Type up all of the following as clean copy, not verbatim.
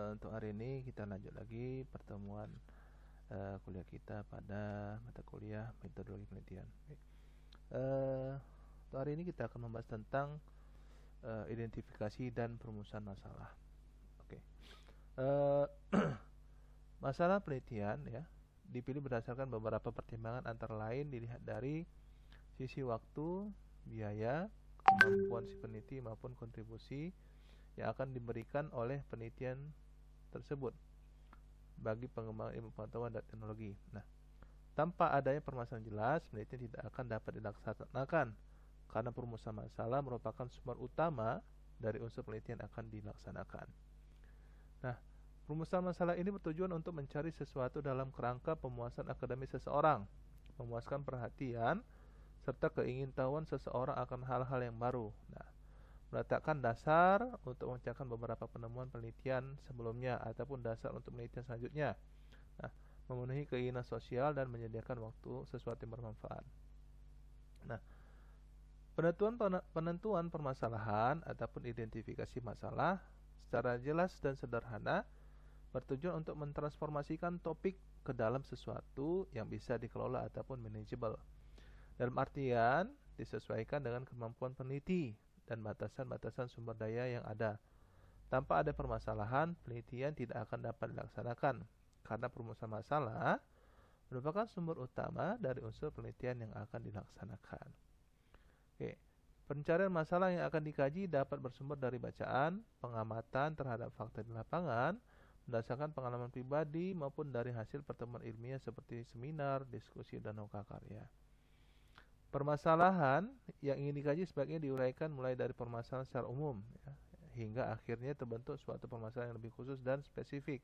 Untuk hari ini kita lanjut lagi pertemuan kuliah kita pada mata kuliah metodologi penelitian. Untuk hari ini kita akan membahas tentang identifikasi dan perumusan masalah. Oke. Masalah penelitian ya dipilih berdasarkan beberapa pertimbangan, antara lain dilihat dari sisi waktu, biaya, kemampuan si peneliti maupun kontribusi yang akan diberikan oleh penelitian tersebut bagi pengembangan ilmu pengetahuan dan teknologi. Nah, tanpa adanya permasalahan jelas, penelitian tidak akan dapat dilaksanakan karena perumusan masalah merupakan sumber utama dari unsur penelitian yang akan dilaksanakan. Nah, perumusan masalah ini bertujuan untuk mencari sesuatu dalam kerangka pemuasan akademis seseorang, memuaskan perhatian serta keingintahuan seseorang akan hal-hal yang baru. Nah, meletakkan dasar untuk memecahkan beberapa penemuan penelitian sebelumnya ataupun dasar untuk penelitian selanjutnya. Nah, memenuhi keinginan sosial dan menyediakan waktu sesuatu yang bermanfaat. Nah, penentuan permasalahan ataupun identifikasi masalah secara jelas dan sederhana bertujuan untuk mentransformasikan topik ke dalam sesuatu yang bisa dikelola ataupun manageable. Dalam artian disesuaikan dengan kemampuan peneliti dan batasan-batasan sumber daya yang ada. Tanpa ada permasalahan, penelitian tidak akan dapat dilaksanakan karena perumusan masalah merupakan sumber utama dari unsur penelitian yang akan dilaksanakan. Oke. Pencarian masalah yang akan dikaji dapat bersumber dari bacaan, pengamatan terhadap fakta di lapangan, berdasarkan pengalaman pribadi maupun dari hasil pertemuan ilmiah seperti seminar, diskusi, dan naukah karya. Permasalahan yang ingin dikaji sebaiknya diuraikan mulai dari permasalahan secara umum ya, hingga akhirnya terbentuk suatu permasalahan yang lebih khusus dan spesifik.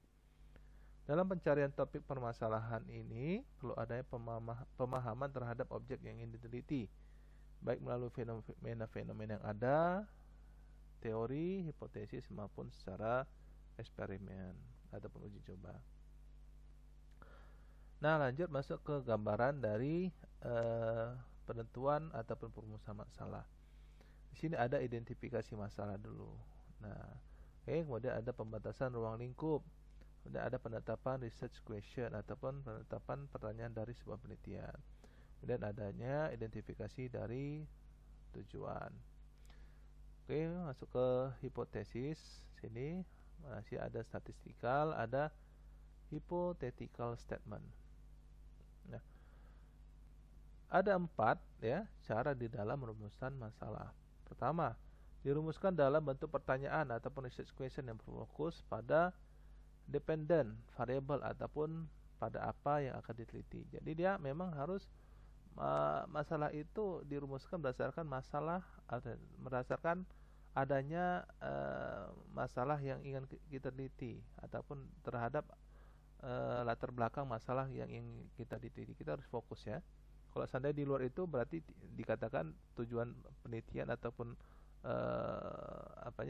Dalam pencarian topik permasalahan ini perlu adanya pemahaman terhadap objek yang ingin diteliti, baik melalui fenomena-fenomena yang ada, teori, hipotesis maupun secara eksperimen ataupun uji coba. Nah, lanjut masuk ke gambaran dari penentuan ataupun perumusan masalah. Di sini ada identifikasi masalah dulu. Nah, kemudian ada pembatasan ruang lingkup. Kemudian ada penetapan research question ataupun penetapan pertanyaan dari sebuah penelitian. Kemudian adanya identifikasi dari tujuan. Masuk ke hipotesis. Sini masih ada statistikal, ada hypothetical statement. Nah, ada 4 ya cara di dalam merumuskan masalah. Pertama, dirumuskan dalam bentuk pertanyaan ataupun research question yang berfokus pada dependent variable ataupun pada apa yang akan diteliti. Jadi dia memang harus masalah itu dirumuskan berdasarkan masalah atau berdasarkan adanya masalah yang ingin kita teliti ataupun terhadap latar belakang masalah yang ingin kita teliti. Kita harus fokus ya. Kalau seandainya di luar itu berarti dikatakan tujuan penelitian ataupun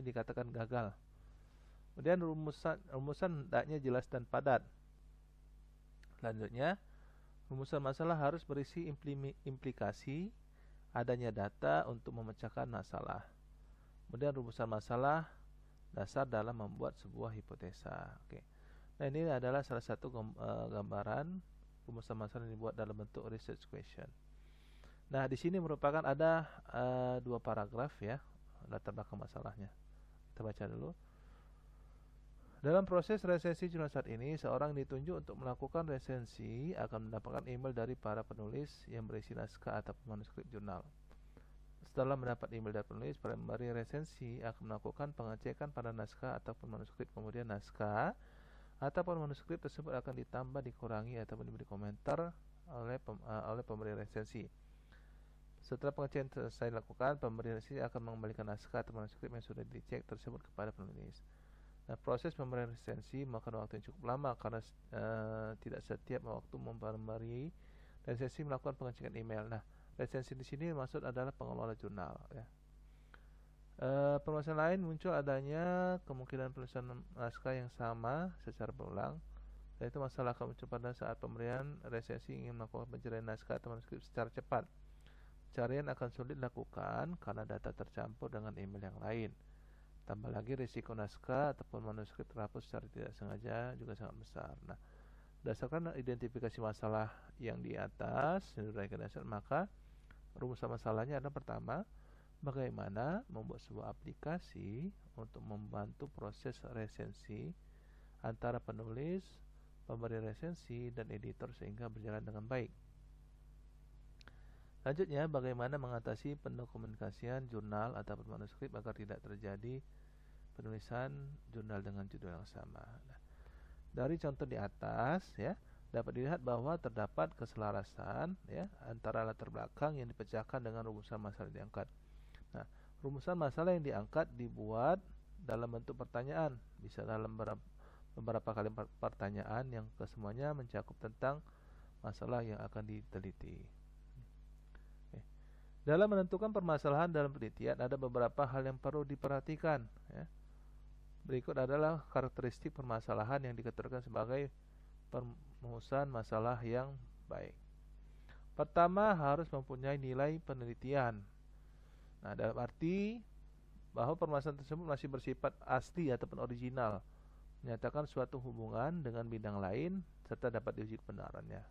dikatakan gagal. Kemudian rumusan hendaknya jelas dan padat. Selanjutnya, rumusan masalah harus berisi implikasi adanya data untuk memecahkan masalah. Kemudian rumusan masalah dasar dalam membuat sebuah hipotesa. Oke. Nah, ini adalah salah satu gambaran rumusan masalah yang dibuat dalam bentuk research question. Nah, di sini merupakan ada 2 paragraf ya, latar belakang masalahnya. Kita baca dulu. Dalam proses resensi jurnal saat ini, seorang ditunjuk untuk melakukan resensi akan mendapatkan email dari para penulis yang berisi naskah atau manuskrip jurnal. Setelah mendapat email dari penulis, para pemberi resensi akan melakukan pengecekan pada naskah ataupun manuskrip. Kemudian naskah ataupun manuskrip tersebut akan ditambah, dikurangi ataupun diberi komentar oleh pemberi resensi. Setelah pengecekan selesai dilakukan, pemberi resensi akan mengembalikan naskah atau manuskrip yang sudah dicek tersebut kepada penulis. Nah, proses pemberian resensi memakan waktu yang cukup lama karena tidak setiap waktu pemberi resensi melakukan pengecekan email. Nah, resensi di sini maksud adalah pengelola jurnal ya. Permasalahan lain muncul adanya kemungkinan penulisan naskah yang sama secara berulang. Yaitu masalah akan muncul pada saat pemberian resensi ingin melakukan pencarian naskah atau manuskrip secara cepat. Pencarian akan sulit dilakukan karena data tercampur dengan email yang lain. Tambah lagi risiko naskah ataupun manuskrip terhapus secara tidak sengaja juga sangat besar. Nah, berdasarkan identifikasi masalah yang di atas, maka rumusan masalahnya adalah pertama, bagaimana membuat sebuah aplikasi untuk membantu proses resensi antara penulis, pemberi resensi, dan editor sehingga berjalan dengan baik. Selanjutnya, bagaimana mengatasi pendokumentasian jurnal atau manuskrip agar tidak terjadi penulisan jurnal dengan judul yang sama. Nah, dari contoh di atas ya, dapat dilihat bahwa terdapat keselarasan ya antara latar belakang yang dipecahkan dengan rumusan masalah yang diangkat. Nah, rumusan masalah yang diangkat dibuat dalam bentuk pertanyaan, bisa dalam beberapa kali pertanyaan yang kesemuanya mencakup tentang masalah yang akan diteliti. Dalam menentukan permasalahan dalam penelitian ada beberapa hal yang perlu diperhatikan ya. Berikut adalah karakteristik permasalahan yang dikategorikan sebagai perumusan masalah yang baik. Pertama, harus mempunyai nilai penelitian. Nah, dalam arti bahwa permasalahan tersebut masih bersifat asli ataupun original, menyatakan suatu hubungan dengan bidang lain serta dapat diuji kebenarannya.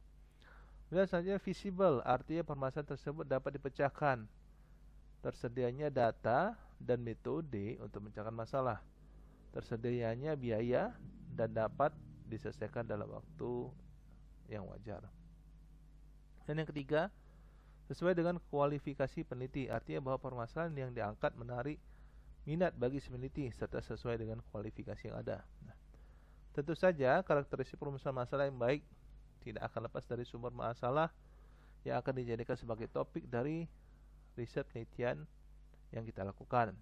Kemudian selanjutnya visible, artinya permasalahan tersebut dapat dipecahkan. Tersedianya data dan metode untuk memecahkan masalah. Tersedianya biaya dan dapat diselesaikan dalam waktu yang wajar. Dan yang ketiga, sesuai dengan kualifikasi peneliti, artinya bahwa permasalahan yang diangkat menarik minat bagi si peneliti serta sesuai dengan kualifikasi yang ada. Nah, tentu saja karakteristik perumusan masalah yang baik tidak akan lepas dari sumber masalah yang akan dijadikan sebagai topik dari riset penelitian yang kita lakukan.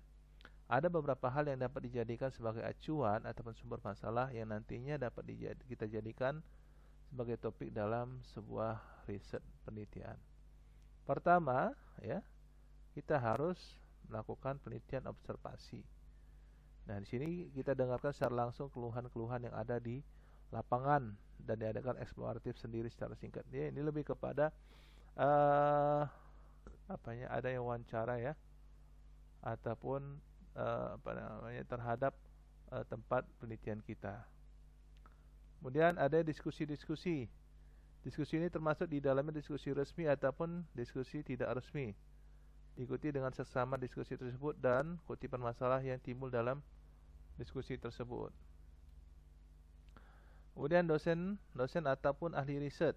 Ada beberapa hal yang dapat dijadikan sebagai acuan ataupun sumber masalah yang nantinya dapat kita jadikan sebagai topik dalam sebuah riset penelitian. Pertama, ya, kita harus melakukan penelitian observasi. Nah, di sini kita dengarkan secara langsung keluhan-keluhan yang ada di lapangan dan diadakan eksploratif sendiri secara singkat. Ini lebih kepada ada yang wawancara ya, ataupun terhadap tempat penelitian kita. Kemudian ada diskusi-diskusi. Diskusi ini termasuk di dalamnya diskusi resmi ataupun diskusi tidak resmi. Diikuti dengan sesama diskusi tersebut dan kutipan masalah yang timbul dalam diskusi tersebut. Kemudian dosen ataupun ahli riset.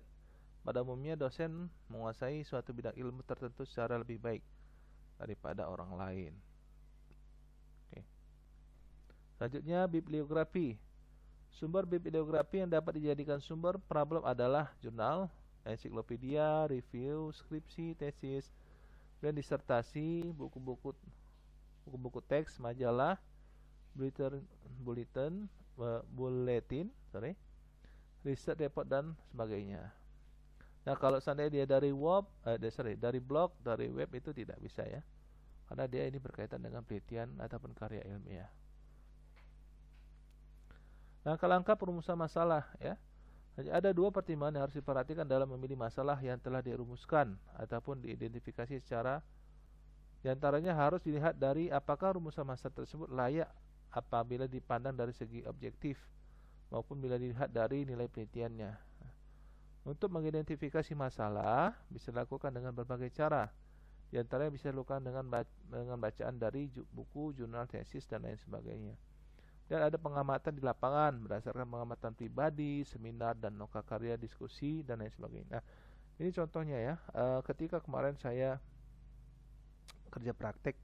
Pada umumnya dosen menguasai suatu bidang ilmu tertentu secara lebih baik daripada orang lain. Oke. Selanjutnya bibliografi. Sumber bibliografi yang dapat dijadikan sumber problem adalah jurnal, ensiklopedia, review, skripsi, tesis, dan disertasi, buku-buku teks, majalah, bulletin, riset report dan sebagainya. Nah, kalau seandainya dia dari blog, dari web itu tidak bisa ya. Karena dia ini berkaitan dengan penelitian ataupun karya ilmiah. Nah, langkah perumusan masalah ya. Ada dua pertimbangan yang harus diperhatikan dalam memilih masalah yang telah dirumuskan ataupun diidentifikasi secara diantaranya harus dilihat dari apakah rumusan masalah tersebut layak apabila dipandang dari segi objektif maupun bila dilihat dari nilai penelitiannya. Untuk mengidentifikasi masalah bisa dilakukan dengan berbagai cara. Di antaranya bisa dilakukan dengan bacaan dari buku, jurnal, tesis dan lain sebagainya. Dan ada pengamatan di lapangan berdasarkan pengamatan pribadi, seminar dan noka karya, diskusi dan lain sebagainya. Nah, ini contohnya ya. Ketika kemarin saya kerja praktek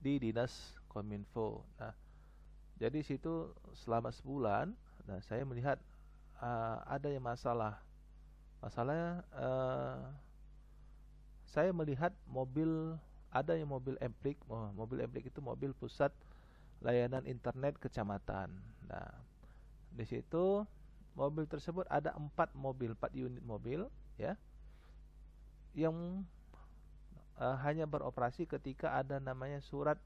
di Dinas Kominfo. Nah, jadi situ selama sebulan, nah saya melihat ada yang masalahnya saya melihat ada yang mobil emplik. Mobil emplik itu mobil pusat layanan internet kecamatan. Nah, di situ mobil tersebut ada 4 unit mobil ya, yang hanya beroperasi ketika ada namanya surat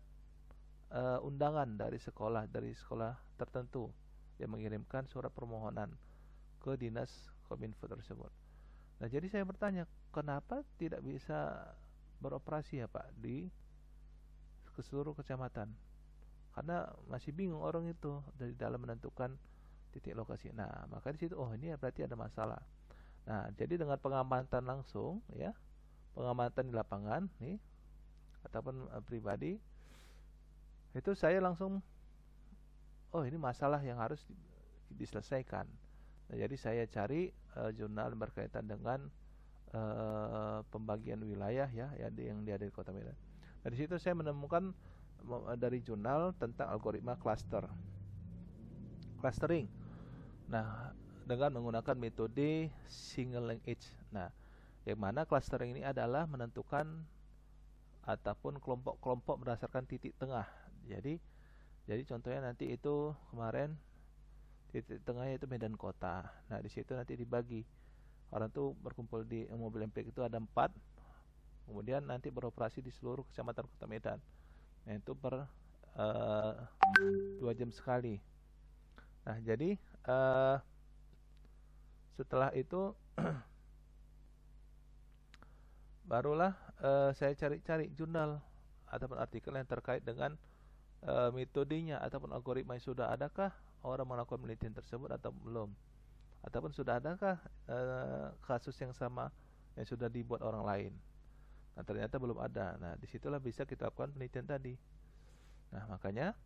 undangan dari sekolah tertentu yang mengirimkan surat permohonan ke dinas Kominfo tersebut. Nah, jadi saya bertanya, kenapa tidak bisa beroperasi ya Pak di seluruh kecamatan? karena masih bingung orang itu dari dalam menentukan titik lokasi. Nah, maka di situ ini berarti ada masalah. Nah, jadi dengan pengamatan langsung ya, pengamatan di lapangan nih ataupun pribadi, itu saya langsung ini masalah yang harus diselesaikan. Nah, jadi saya cari jurnal berkaitan dengan pembagian wilayah ya yang ada di Kota Medan. Nah, di situ saya menemukan dari jurnal tentang algoritma clustering. Nah, dengan menggunakan metode single linkage. Nah, yang mana clustering ini adalah menentukan ataupun kelompok-kelompok berdasarkan titik tengah. Jadi contohnya nanti itu kemarin titik tengahnya itu Medan Kota. Nah, di situ nanti dibagi. Orang tuh berkumpul di mobil MPK itu ada 4. Kemudian nanti beroperasi di seluruh kecamatan Kota Medan. Nah, itu per 2 jam sekali. Nah, jadi setelah itu barulah saya cari-cari jurnal ataupun artikel yang terkait dengan metodenya ataupun algoritma yang sudah adakah orang melakukan penelitian tersebut atau belum, ataupun sudah adakah kasus yang sama yang sudah dibuat orang lain. Nah, ternyata belum ada. Nah, disitulah bisa kita lakukan penelitian tadi. Nah, makanya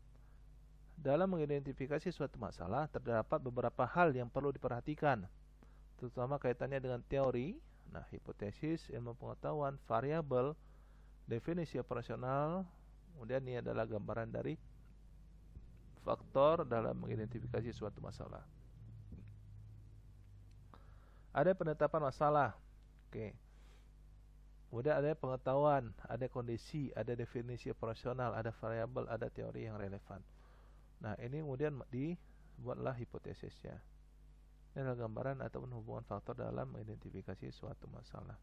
dalam mengidentifikasi suatu masalah terdapat beberapa hal yang perlu diperhatikan, terutama kaitannya dengan teori, hipotesis, ilmu pengetahuan, variabel, definisi operasional. Kemudian ini adalah gambaran dari faktor dalam mengidentifikasi suatu masalah. Ada penetapan masalah. Oke. Kemudian ada pengetahuan, ada kondisi, ada definisi operasional, ada variabel, ada teori yang relevan. Nah, ini kemudian dibuatlah hipotesisnya. Ini adalah gambaran ataupun hubungan faktor dalam mengidentifikasi suatu masalah.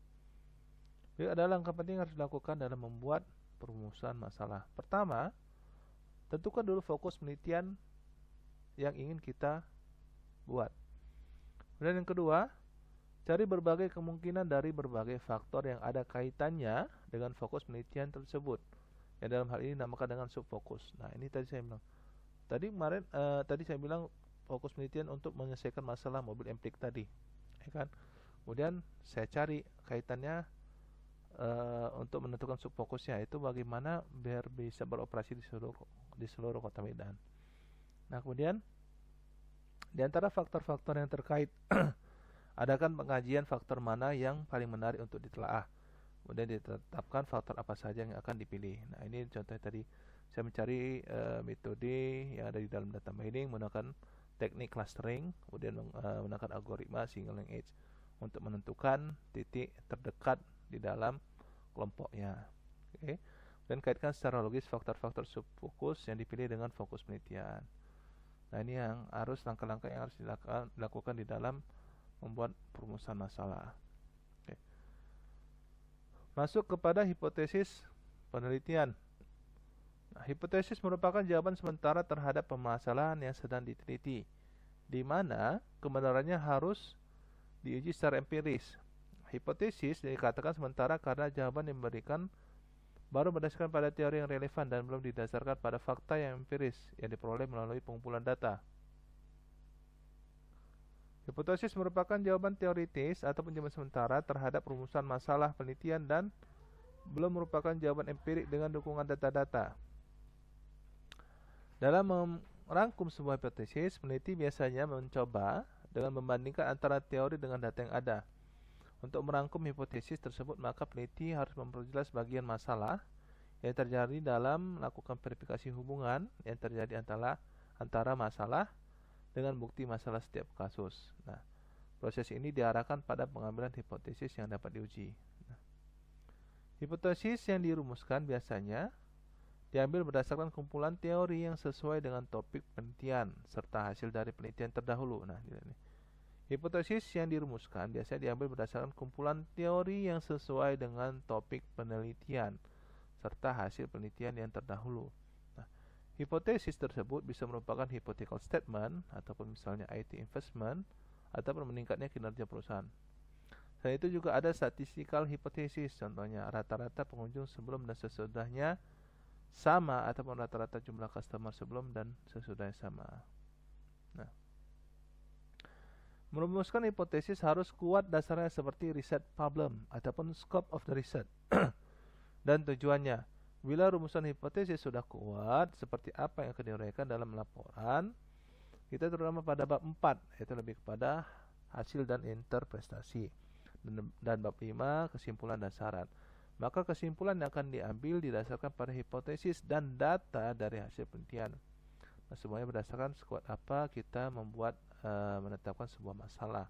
Jadi ada langkah penting yang harus dilakukan dalam membuat perumusan masalah. Pertama, tentukan dulu fokus penelitian yang ingin kita buat. Kemudian yang kedua, cari berbagai kemungkinan dari berbagai faktor yang ada kaitannya dengan fokus penelitian tersebut. Yang dalam hal ini dinamakan dengan subfokus. Nah, ini tadi saya bilang. Tadi saya bilang fokus penelitian untuk menyelesaikan masalah mobil emplik tadi, ya kan? Kemudian saya cari kaitannya untuk menentukan subfokusnya, itu bagaimana biar bisa beroperasi di seluruh Kota Medan. Nah, kemudian di antara faktor-faktor yang terkait adakan pengajian faktor mana yang paling menarik untuk ditelaah. Kemudian ditetapkan faktor apa saja yang akan dipilih. Nah, ini contohnya tadi saya mencari metode yang ada di dalam data mining menggunakan teknik clustering, kemudian menggunakan algoritma single linkage untuk menentukan titik terdekat di dalam kelompoknya. Oke. Dan kaitkan secara logis faktor-faktor subfokus yang dipilih dengan fokus penelitian. Nah, ini yang langkah-langkah yang harus dilakukan di dalam membuat perumusan masalah. Oke. Masuk kepada hipotesis penelitian. Nah, hipotesis merupakan jawaban sementara terhadap permasalahan yang sedang diteliti, di mana kebenarannya harus diuji secara empiris. Hipotesis dikatakan sementara karena jawaban yang diberikan baru berdasarkan pada teori yang relevan dan belum didasarkan pada fakta yang empiris yang diperoleh melalui pengumpulan data. Hipotesis merupakan jawaban teoritis ataupun jawaban sementara terhadap perumusan masalah penelitian dan belum merupakan jawaban empirik dengan dukungan data-data. Dalam merangkum sebuah hipotesis, peneliti biasanya mencoba dengan membandingkan antara teori dengan data yang ada. Untuk merangkum hipotesis tersebut, maka peneliti harus memperjelas bagian masalah yang terjadi dalam melakukan verifikasi hubungan yang terjadi antara masalah dengan bukti masalah setiap kasus. Nah, proses ini diarahkan pada pengambilan hipotesis yang dapat diuji. Nah, hipotesis yang dirumuskan biasanya diambil berdasarkan kumpulan teori yang sesuai dengan topik penelitian serta hasil dari penelitian terdahulu. Nah, ini. Hipotesis yang dirumuskan biasanya diambil berdasarkan kumpulan teori yang sesuai dengan topik penelitian serta hasil penelitian yang terdahulu. Nah, hipotesis tersebut bisa merupakan hypothetical statement ataupun misalnya IT investment ataupun meningkatnya kinerja perusahaan. Selain itu juga ada statistical hypothesis, contohnya rata-rata pengunjung sebelum dan sesudahnya sama ataupun rata-rata jumlah customer sebelum dan sesudah yang sama. Nah, merumuskan hipotesis harus kuat dasarnya seperti riset problem ataupun scope of the research dan tujuannya. Bila rumusan hipotesis sudah kuat, seperti apa yang akan diuraikan dalam laporan, kita terutama pada bab 4, yaitu lebih kepada hasil dan interpretasi. Dan bab 5, kesimpulan dan syarat. Maka kesimpulan yang akan diambil didasarkan pada hipotesis dan data dari hasil penelitian. Nah, semuanya berdasarkan sekuat apa kita menetapkan sebuah masalah.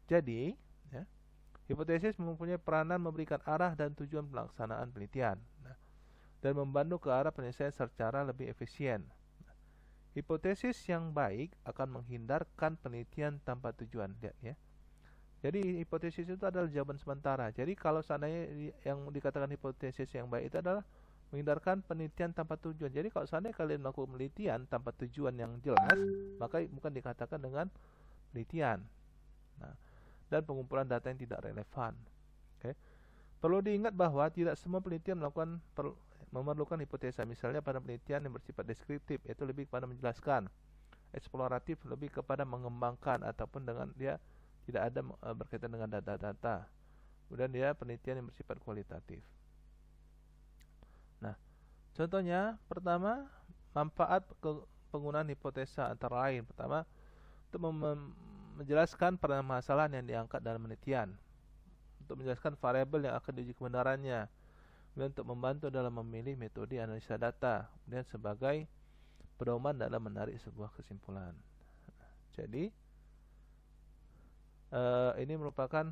Jadi, ya, hipotesis mempunyai peranan memberikan arah dan tujuan pelaksanaan penelitian, dan membantu ke arah penyelesaian secara lebih efisien. Hipotesis yang baik akan menghindarkan penelitian tanpa tujuan. Lihat ya. Jadi hipotesis itu adalah jawaban sementara. Jadi kalau seandainya yang dikatakan hipotesis yang baik itu adalah menghindarkan penelitian tanpa tujuan. Jadi kalau seandainya kalian melakukan penelitian tanpa tujuan yang jelas, maka bukan dikatakan dengan penelitian. Nah, dan pengumpulan data yang tidak relevan. Oke. Perlu diingat bahwa tidak semua penelitian memerlukan hipotesa. Misalnya pada penelitian yang bersifat deskriptif, yaitu lebih kepada menjelaskan. Eksploratif lebih kepada mengembangkan ataupun dengan dia tidak ada berkaitan dengan data-data. Kemudian dia penelitian yang bersifat kualitatif. Nah, contohnya pertama, manfaat penggunaan hipotesa antara lain. Pertama, untuk menjelaskan permasalahan yang diangkat dalam penelitian, untuk menjelaskan variabel yang akan diuji kebenarannya, kemudian untuk membantu dalam memilih metode analisa data, kemudian sebagai pedoman dalam menarik sebuah kesimpulan. Jadi ini merupakan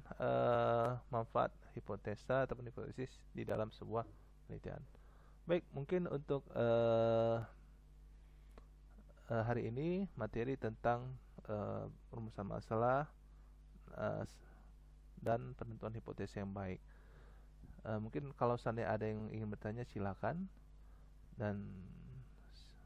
manfaat hipotesa atau hipotesis di dalam sebuah penelitian. Baik, mungkin untuk hari ini materi tentang rumusan masalah dan penentuan hipotesis yang baik. Mungkin kalau seandainya ada yang ingin bertanya silakan, dan